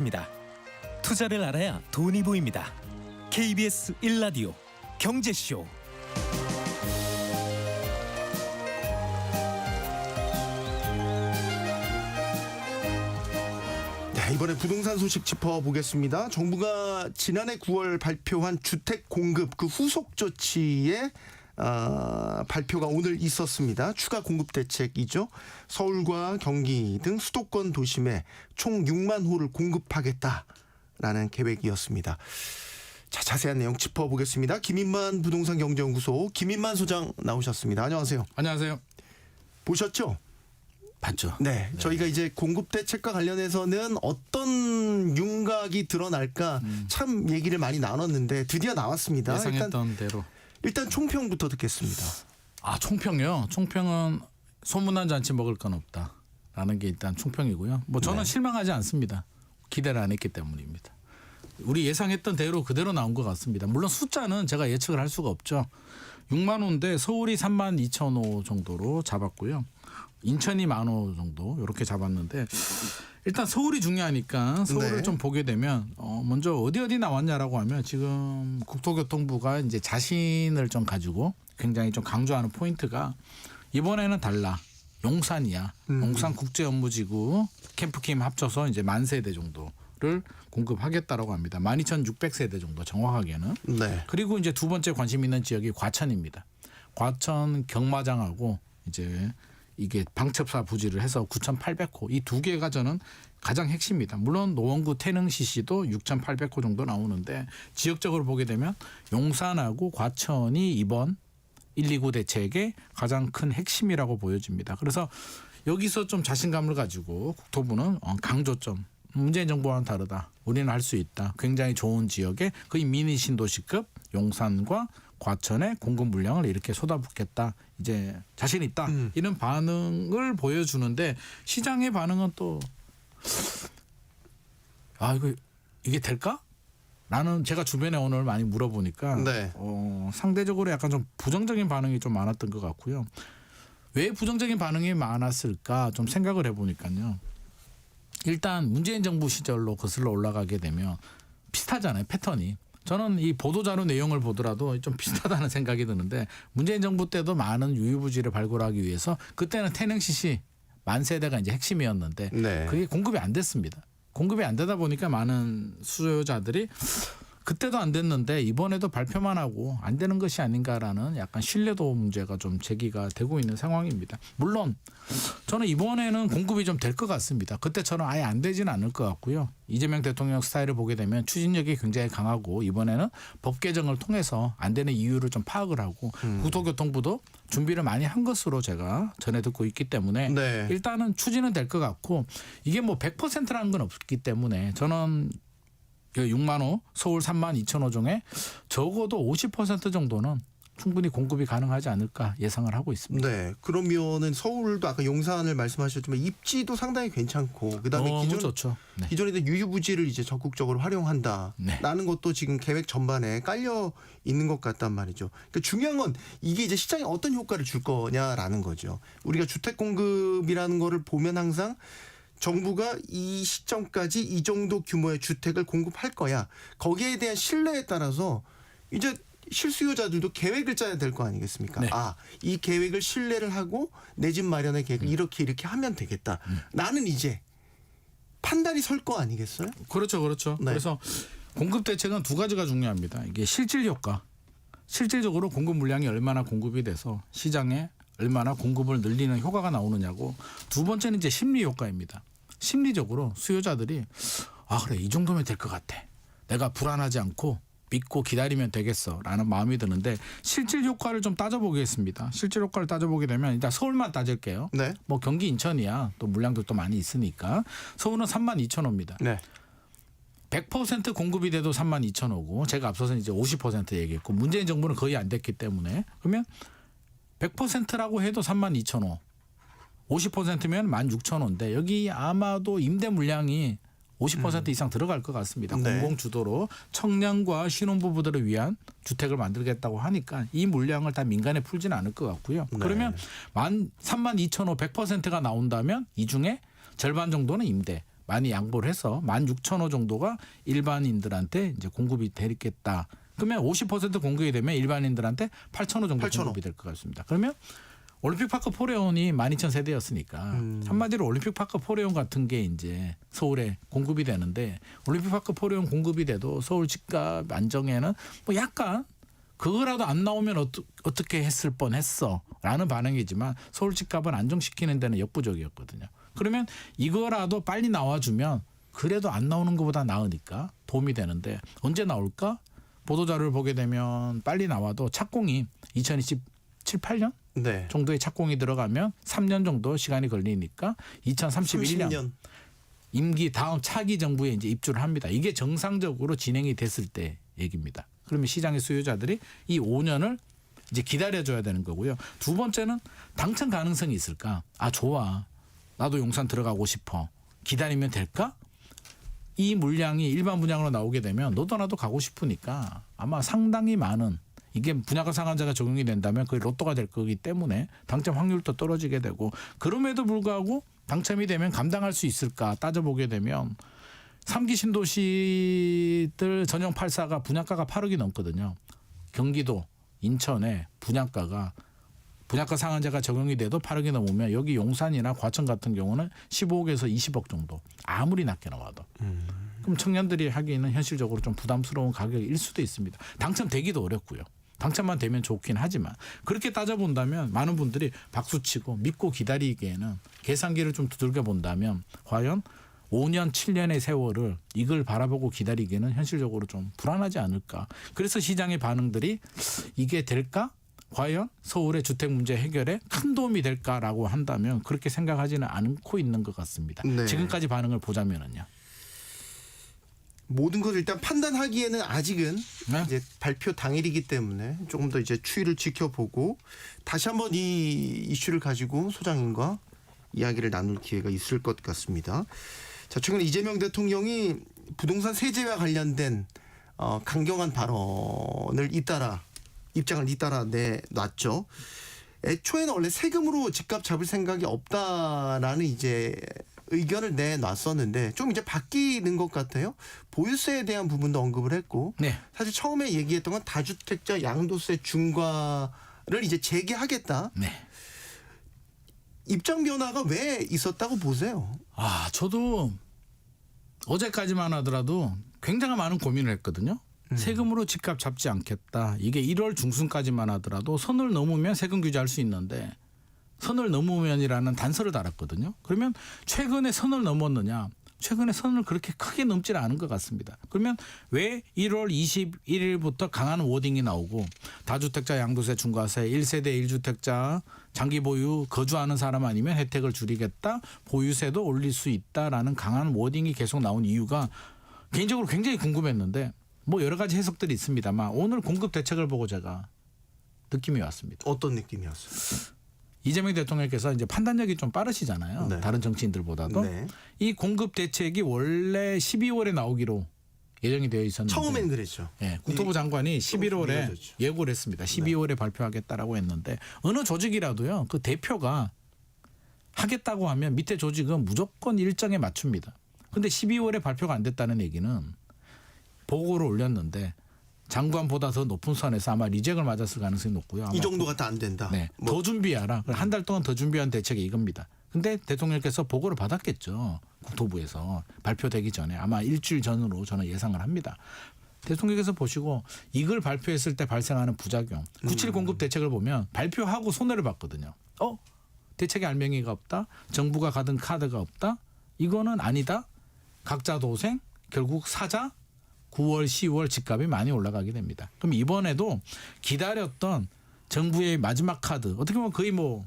입니다. 투자를 알아야 돈이 보입니다. KBS 1라디오 경제쇼. 네, 이번에 부동산 소식 짚어보겠습니다. 정부가 지난해 9월 발표한 주택 공급 그 후속 조치의 발표가 오늘 있었습니다. 추가 공급 대책이죠. 서울과 경기 등 수도권 도심에 총 6만 호를 공급하겠다라는 계획이었습니다. 자, 자세한 내용 짚어보겠습니다. 김인만 부동산 경제연구소 김인만 소장 나오셨습니다. 안녕하세요. 안녕하세요. 보셨죠? 봤죠. 네, 저희가 이제 공급 대책과 관련해서는 어떤 윤곽이 드러날까 참 얘기를 많이 나눴는데 드디어 나왔습니다. 예상했던 대로. 일단 총평부터 듣겠습니다. 총평이요. 총평은 소문난 잔치 먹을 건 없다라는 게 일단 총평이고요. 뭐 저는 실망하지 않습니다. 기대를 안 했기 때문입니다. 우리 예상했던 대로 그대로 나온 것 같습니다. 물론 숫자는 제가 예측을 할 수가 없죠. 6만 호인데 서울이 3만 2천 호 정도로 잡았고요. 인천이 1만 호 정도 이렇게 잡았는데 일단 서울이 중요하니까 서울을 네. 좀 보게 되면 먼저 어디 나왔냐라고 하면 지금 국토교통부가 이제 자신을 좀 가지고 굉장히 좀 강조하는 포인트가 이번에는 달라. 용산이야. 용산 국제업무지구 캠프킴 합쳐서 이제 10,000세대 정도를 공급하겠다라고 합니다. 12,600세대 정도 정확하게는. 네. 그리고 이제 두 번째 관심 있는 지역이 과천입니다. 과천 경마장하고 이제 이게 방첩사 부지를 해서 9,800호 이 두 개가 저는 가장 핵심입니다. 물론 노원구 태릉시시도 6,800호 정도 나오는데 지역적으로 보게 되면 용산하고 과천이 이번 129 대책의 가장 큰 핵심이라고 보여집니다. 그래서 여기서 좀 자신감을 가지고 국토부는 강조점 문재인 정부와는 다르다. 우리는 할 수 있다. 굉장히 좋은 지역에 거의 미니 신도시급 용산과 과천의 공급 물량을 이렇게 쏟아붓겠다. 이제 자신 있다. 이런 반응을 보여주는데 시장의 반응은 또 이게 될까? 나는 제가 주변에 오늘 많이 물어보니까 네. 상대적으로 약간 좀 부정적인 반응이 좀 많았던 것 같고요. 왜 부정적인 반응이 많았을까 좀 생각을 해보니까요. 일단 문재인 정부 시절로 거슬러 올라가게 되면 비슷하잖아요. 패턴이. 저는 이 보도자료 내용을 보더라도 좀 비슷하다는 생각이 드는데 문재인 정부 때도 많은 유유부지를 발굴하기 위해서 그때는 태릉시시 10,000세대가 이제 핵심이었는데 네. 그게 공급이 안 됐습니다. 공급이 안 되다 보니까 많은 수요자들이 그때도 안 됐는데 이번에도 발표만 하고 안 되는 것이 아닌가라는 약간 신뢰도 문제가 좀 제기가 되고 있는 상황입니다. 물론 저는 이번에는 공급이 좀 될 것 같습니다. 그때처럼 아예 안 되지는 않을 것 같고요. 이재명 대통령 스타일을 보게 되면 추진력이 굉장히 강하고 이번에는 법 개정을 통해서 안 되는 이유를 좀 파악을 하고 국토교통부도 준비를 많이 한 것으로 제가 전해 듣고 있기 때문에 네. 일단은 추진은 될 것 같고 이게 뭐 100%라는 건 없기 때문에 저는 6만 호, 서울 3만 2천 호 중에 적어도 50% 정도는 충분히 공급이 가능하지 않을까 예상을 하고 있습니다. 네. 그러면은 서울도 아까 용산을 말씀하셨지만 입지도 상당히 괜찮고 그다음에 너무 좋죠. 네. 기존에 유유부지를 이제 적극적으로 활용한다라는 것도 지금 계획 전반에 깔려 있는 것 같단 말이죠. 그러니까 중요한 건 이게 이제 시장에 어떤 효과를 줄 거냐라는 거죠. 우리가 주택 공급이라는 거를 보면 항상 정부가 이 시점까지 이 정도 규모의 주택을 공급할 거야. 거기에 대한 신뢰에 따라서 이제 실수요자들도 계획을 짜야 될 거 아니겠습니까? 네. 이 계획을 신뢰를 하고 내 집 마련의 계획을 이렇게 하면 되겠다. 나는 이제 판단이 설 거 아니겠어요? 그렇죠. 네. 그래서 공급 대책은 두 가지가 중요합니다. 이게 실질 효과. 실질적으로 공급 물량이 얼마나 공급이 돼서 시장에 얼마나 공급을 늘리는 효과가 나오느냐고 두 번째는 이제 심리 효과입니다. 심리적으로 수요자들이 그래 이 정도면 될 것 같아. 내가 불안하지 않고 믿고 기다리면 되겠어라는 마음이 드는데 실질 효과를 좀 따져보겠습니다. 실질 효과를 따져보게 되면 일단 서울만 따질게요. 네. 뭐 경기 인천이야 또 물량들도 많이 있으니까 서울은 3만 2천 호입니다. 네. 100% 공급이 돼도 3만 2천 호고 제가 앞서서 이제 50% 얘기했고 문재인 정부는 거의 안 됐기 때문에 그러면 100%라고 해도 3만 2천 호. 50%면 16,000호인데 여기 아마도 임대 물량이 50% 이상 들어갈 것 같습니다. 네. 공공주도로 청년과 신혼부부들을 위한 주택을 만들겠다고 하니까 이 물량을 다 민간에 풀지는 않을 것 같고요. 네. 그러면 32,000호 100%가 나온다면 이 중에 절반 정도는 임대, 많이 양보를 해서 16,000호 정도가 일반인들한테 이제 공급이 되겠다. 그러면 50% 공급이 되면 일반인들한테 8,000호 정도 8,000호. 공급이 될 것 같습니다. 그러면 올림픽파크 포레온이 12,000세대였으니까 한마디로 올림픽파크 포레온 같은 게 이제 서울에 공급이 되는데 올림픽파크 포레온 공급이 돼도 서울 집값 안정에는 뭐 약간 그거라도 안 나오면 어떻게 했을 뻔했어라는 반응이지만 서울 집값을 안정시키는 데는 역부족이었거든요. 그러면 이거라도 빨리 나와주면 그래도 안 나오는 것보다 나으니까 도움이 되는데 언제 나올까? 보도자료를 보게 되면 빨리 나와도 착공이 2027, 8년 네. 정도의 착공이 들어가면 3년 정도 시간이 걸리니까 2031년 30년. 임기 다음 차기 정부에 이제 입주를 합니다. 이게 정상적으로 진행이 됐을 때 얘기입니다. 그러면 시장의 수요자들이 이 5년을 이제 기다려줘야 되는 거고요. 두 번째는 당첨 가능성이 있을까? 아 좋아. 나도 용산 들어가고 싶어. 기다리면 될까? 이 물량이 일반 분양으로 나오게 되면 너도 나도 가고 싶으니까 아마 상당히 많은 이게 분양가 상한제가 적용이 된다면 그게 로또가 될 거기 때문에 당첨 확률도 떨어지게 되고 그럼에도 불구하고 당첨이 되면 감당할 수 있을까 따져보게 되면 3기 신도시들 전용 8사가 분양가가 8억이 넘거든요. 경기도, 인천에 분양가 상한제가 적용이 돼도 8억이 넘으면 여기 용산이나 과천 같은 경우는 15억에서 20억 정도 아무리 낮게 나와도. 그럼 청년들이 하기에는 현실적으로 좀 부담스러운 가격일 수도 있습니다. 당첨되기도 어렵고요. 당첨만 되면 좋긴 하지만 그렇게 따져본다면 많은 분들이 박수치고 믿고 기다리기에는 계산기를 좀 두들겨 본다면 과연 5년 7년의 세월을 이걸 바라보고 기다리기에는 현실적으로 좀 불안하지 않을까. 그래서 시장의 반응들이 이게 될까? 과연 서울의 주택 문제 해결에 큰 도움이 될까라고 한다면 그렇게 생각하지는 않고 있는 것 같습니다. 네. 지금까지 반응을 보자면은요. 모든 것을 일단 판단하기에는 아직은 네? 이제 발표 당일이기 때문에 조금 더 이제 추이를 지켜보고 다시 한번 이 이슈를 가지고 소장님과 이야기를 나눌 기회가 있을 것 같습니다. 자, 최근 이재명 대통령이 부동산 세제와 관련된 강경한 발언을 입장을 잇따라 내놨죠. 애초에는 원래 세금으로 집값 잡을 생각이 없다라는 이제 의견을 내놨었는데 좀 이제 바뀌는 것 같아요. 보유세에 대한 부분도 언급을 했고 네. 사실 처음에 얘기했던 건 다주택자 양도세 중과를 이제 재개하겠다. 네. 입장 변화가 왜 있었다고 보세요? 아, 저도 어제까지만 하더라도 굉장히 많은 고민을 했거든요. 세금으로 집값 잡지 않겠다. 이게 1월 중순까지만 하더라도 선을 넘으면 세금 규제할 수 있는데 선을 넘으면이라는 단서를 달았거든요. 그러면 최근에 선을 넘었느냐? 최근에 선을 그렇게 크게 넘지는 않은 것 같습니다. 그러면 왜 1월 21일부터 강한 워딩이 나오고 다주택자 양도세 중과세 1세대 1주택자 장기 보유 거주하는 사람 아니면 혜택을 줄이겠다. 보유세도 올릴 수 있다라는 강한 워딩이 계속 나온 이유가 개인적으로 굉장히 궁금했는데 뭐 여러 가지 해석들이 있습니다만 오늘 공급 대책을 보고 제가 느낌이 왔습니다. 어떤 느낌이었어요? 이재명 대통령께서 이제 판단력이 좀 빠르시잖아요. 네. 다른 정치인들보다도. 네. 이 공급 대책이 원래 12월에 나오기로 예정이 되어 있었는데 처음엔 그랬죠. 예, 국토부 장관이 11월에 미뤄졌죠. 예고를 했습니다. 12월에 발표하겠다라고 했는데 어느 조직이라도요. 그 대표가 하겠다고 하면 밑에 조직은 무조건 일정에 맞춥니다. 근데 12월에 발표가 안 됐다는 얘기는 보고를 올렸는데 장관보다 더 높은 선에서 아마 리젝을 맞았을 가능성이 높고요. 아마 이 정도가 다 안 된다. 네, 뭐 더 준비하라. 한 달 동안 더 준비한 대책이 이겁니다. 근데 대통령께서 보고를 받았겠죠. 국토부에서 발표되기 전에 아마 일주일 전으로 저는 예상을 합니다. 대통령께서 보시고 이걸 발표했을 때 발생하는 부작용. 97 공급 대책을 보면 발표하고 손해를 봤거든요. 대책에 알맹이가 없다. 정부가 가든 카드가 없다. 이거는 아니다. 각자 도생. 결국 사자. 9월, 10월 집값이 많이 올라가게 됩니다. 그럼 이번에도 기다렸던 정부의 마지막 카드, 어떻게 보면 거의 뭐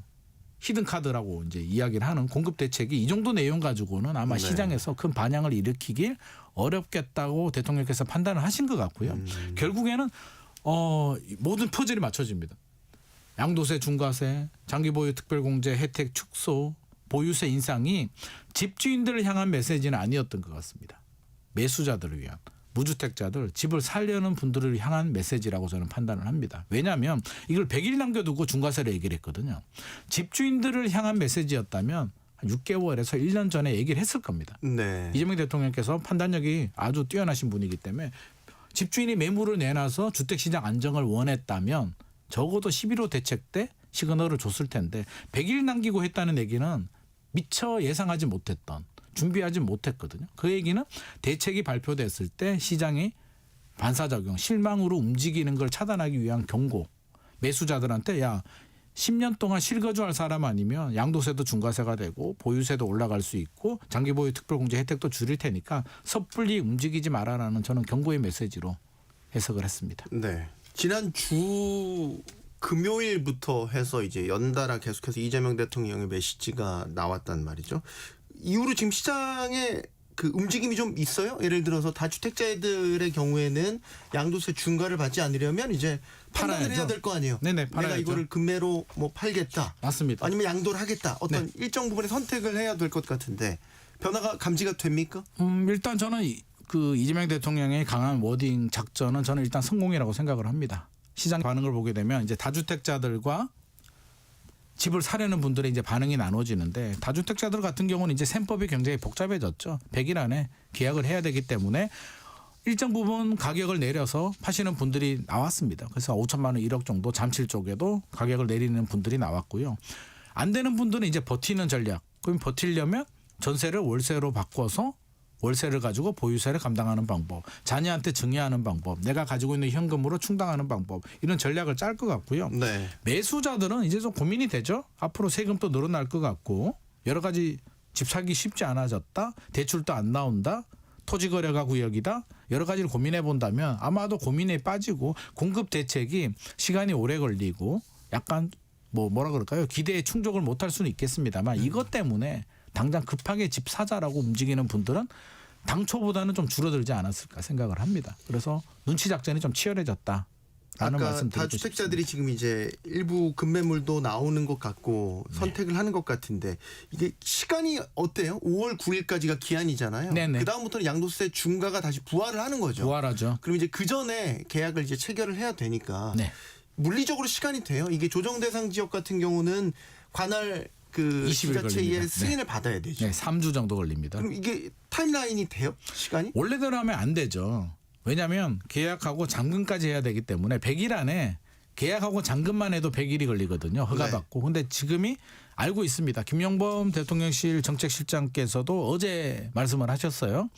히든 카드라고 이제 이야기를 하는 공급 대책이 이 정도 내용 가지고는 아마 네. 시장에서 큰 반향을 일으키길 어렵겠다고 대통령께서 판단을 하신 것 같고요. 결국에는 모든 퍼즐이 맞춰집니다. 양도세, 중과세, 장기보유 특별공제 혜택 축소, 보유세 인상이 집주인들을 향한 메시지는 아니었던 것 같습니다. 매수자들을 위한. 무주택자들 집을 살려는 분들을 향한 메시지라고 저는 판단을 합니다. 왜냐하면 이걸 100일 남겨두고 중과세를 얘기를 했거든요. 집주인들을 향한 메시지였다면 6개월에서 1년 전에 얘기를 했을 겁니다. 네. 이재명 대통령께서 판단력이 아주 뛰어나신 분이기 때문에 집주인이 매물을 내놔서 주택시장 안정을 원했다면 적어도 11호 대책 때 시그널을 줬을 텐데 100일 남기고 했다는 얘기는 미처 예상하지 못했던 준비하지 못했거든요. 그 얘기는 대책이 발표됐을 때 시장이 반사작용 실망으로 움직이는 걸 차단하기 위한 경고 매수자들한테 야 10년 동안 실거주할 사람 아니면 양도세도 중과세가 되고 보유세도 올라갈 수 있고 장기보유 특별공제 혜택도 줄일 테니까 섣불리 움직이지 마라라는 저는 경고의 메시지로 해석을 했습니다. 네. 지난 주 금요일부터 해서 이제 연달아 계속해서 이재명 대통령의 메시지가 나왔단 말이죠. 이후로 지금 시장에 그 움직임이 좀 있어요? 예를 들어서 다주택자들의 경우에는 양도세 중과를 받지 않으려면 이제 판단을 팔아야죠. 해야 될 거 아니에요. 네네, 내가 팔아야죠. 이거를 금매로 뭐 팔겠다. 맞습니다. 아니면 양도를 하겠다. 어떤 네. 일정 부분의 선택을 해야 될 것 같은데 변화가 감지가 됩니까? 일단 저는 그 이재명 대통령의 강한 워딩 작전은 저는 일단 성공이라고 생각을 합니다. 시장 반응을 보게 되면 이제 다주택자들과 집을 사려는 분들의 이제 반응이 나눠지는데 다주택자들 같은 경우는 이제 셈법이 굉장히 복잡해졌죠. 100일 안에 계약을 해야 되기 때문에 일정 부분 가격을 내려서 파시는 분들이 나왔습니다. 그래서 5천만 원 1억 정도 잠실 쪽에도 가격을 내리는 분들이 나왔고요. 안 되는 분들은 이제 버티는 전략. 그럼 버티려면 전세를 월세로 바꿔서 월세를 가지고 보유세를 감당하는 방법, 자녀한테 증여하는 방법, 내가 가지고 있는 현금으로 충당하는 방법 이런 전략을 짤 것 같고요. 네. 매수자들은 이제 좀 고민이 되죠. 앞으로 세금도 늘어날 것 같고 여러 가지 집 사기 쉽지 않아졌다. 대출도 안 나온다. 토지거래가 구역이다. 여러 가지를 고민해 본다면 아마도 고민에 빠지고 공급 대책이 시간이 오래 걸리고 약간 뭐라 그럴까요? 기대에 충족을 못할 수는 있겠습니다만 이것 때문에 당장 급하게 집 사자라고 움직이는 분들은 당초보다는 좀 줄어들지 않았을까 생각을 합니다. 그래서 눈치 작전이 좀 치열해졌다라는 아까 말씀 드리고 다주택자들이 싶습니다. 지금 이제 일부 급매물도 나오는 것 같고 선택을 하는 것 같은데 이게 시간이 어때요? 5월 9일까지가 기한이잖아요. 네네. 그 다음부터는 양도세 중과가 다시 부활을 하는 거죠. 부활하죠. 그럼 이제 그 전에 계약을 이제 체결을 해야 되니까 네. 물리적으로 시간이 돼요. 이게 조정 대상 지역 같은 경우는 관할 그 20일 지자체의 걸립니다. 승인을 받아야 되죠. 네, 3주 정도 걸립니다. 그럼 이게 타임라인이 돼요? 시간이? 원래대로 하면 안 되죠. 왜냐하면 계약하고 잔금까지 해야 되기 때문에 100일 안에 계약하고 잔금만 해도 100일이 걸리거든요. 허가받고. 근데 지금이 알고 있습니다. 김영범 대통령실 정책실장께서도 어제 말씀을 하셨어요.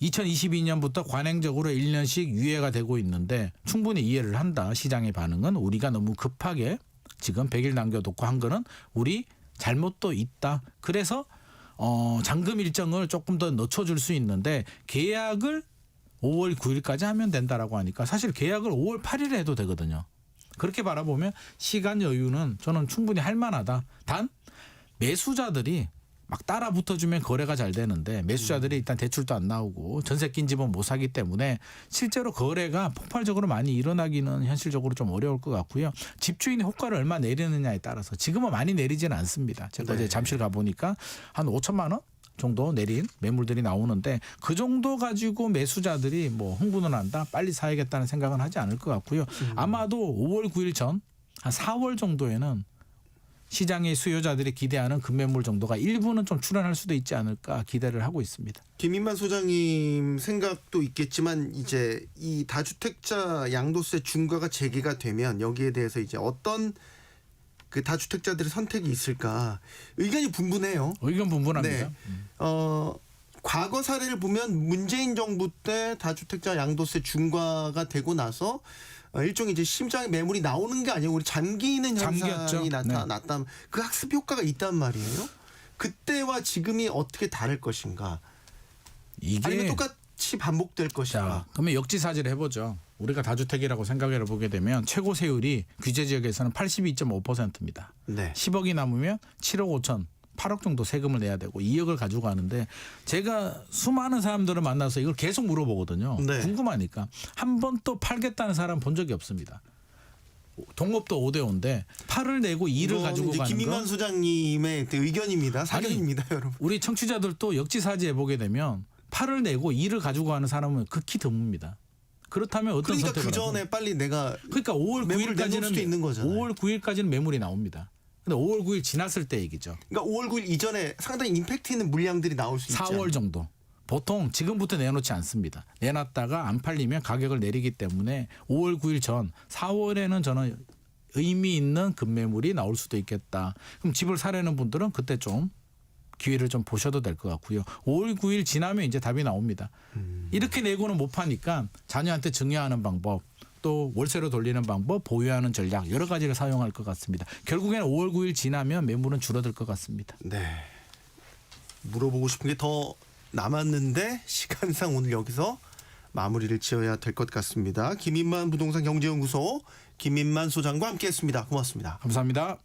2022년부터 관행적으로 1년씩 유예가 되고 있는데 충분히 이해를 한다. 시장의 반응은 우리가 너무 급하게 지금 100일 남겨놓고 한 거는 우리 잘못도 있다. 그래서 잔금 일정을 조금 더 늦춰줄 수 있는데 계약을 5월 9일까지 하면 된다라고 하니까 사실 계약을 5월 8일에 해도 되거든요. 그렇게 바라보면 시간 여유는 저는 충분히 할 만하다. 단 매수자들이 막 따라 붙어주면 거래가 잘 되는데 매수자들이 일단 대출도 안 나오고 전세 낀 집은 못 사기 때문에 실제로 거래가 폭발적으로 많이 일어나기는 현실적으로 좀 어려울 것 같고요. 집주인이 호가를 얼마 내리느냐에 따라서 지금은 많이 내리지는 않습니다. 제가 네. 어제 잠실 가보니까 한 5천만 원 정도 내린 매물들이 나오는데 그 정도 가지고 매수자들이 뭐 흥분을 한다 빨리 사야겠다는 생각은 하지 않을 것 같고요. 아마도 5월 9일 전 한 4월 정도에는 시장의 수요자들이 기대하는 급매물 정도가 일부는 좀 출현할 수도 있지 않을까 기대를 하고 있습니다. 김인만 소장님 생각도 있겠지만 이제 이 다주택자 양도세 중과가 제기가 되면 여기에 대해서 이제 어떤 그 다주택자들의 선택이 있을까 의견이 분분해요. 의견 분분합니다. 네. 과거 사례를 보면 문재인 정부 때 다주택자 양도세 중과가 되고 나서 일종의 이제 심장의 매물이 나오는 게 아니고 우리 잠기는 현상이 나타났다. 그 학습 효과가 있단 말이에요. 그때와 지금이 어떻게 다를 것인가? 이게 아니면 똑같이 반복될 것인가? 자, 그러면 역지사지를 해보죠. 우리가 다주택이라고 생각해 보게 되면 최고 세율이 규제 지역에서는 82.5%입니다. 네. 10억이 남으면 7억 5천 8억 정도 세금을 내야 되고 2억을 가지고 가는데 제가 수많은 사람들을 만나서 이걸 계속 물어보거든요. 네. 궁금하니까 한 번 또 팔겠다는 사람 본 적이 없습니다. 동업도 5대5인데 8을 내고 2를 가지고 가는 김인만 거. 소장님의 의견입니다. 사견입니다, 여러분. 우리 청취자들도 역지사지해 보게 되면 8을 내고 2를 가지고 가는 사람은 극히 드뭅니다. 그렇다면 어떤 그러니까 선택을 그 전에 빨리 내가 그러니까 5월 매물을 내놓을 수도 있는 9일까지는 거잖아요. 5월 9일까지는 매물이 나옵니다. 근데 5월 9일 지났을 때 얘기죠. 그러니까 5월 9일 이전에 상당히 임팩트 있는 물량들이 나올 수 있죠. 4월 정도. 보통 지금부터 내놓지 않습니다. 내놨다가 안 팔리면 가격을 내리기 때문에 5월 9일 전 4월에는 저는 의미 있는 급매물이 나올 수도 있겠다. 그럼 집을 사려는 분들은 그때 좀 기회를 좀 보셔도 될 것 같고요. 5월 9일 지나면 이제 답이 나옵니다. 이렇게 내고는 못 파니까 자녀한테 증여하는 방법, 또 월세로 돌리는 방법, 보유하는 전략 여러 가지를 사용할 것 같습니다. 결국에는 5월 9일 지나면 매물은 줄어들 것 같습니다. 네. 물어보고 싶은 게 더 남았는데 시간상 오늘 여기서 마무리를 지어야 될 것 같습니다. 김인만 부동산 경제연구소 김인만 소장과 함께했습니다. 고맙습니다. 감사합니다.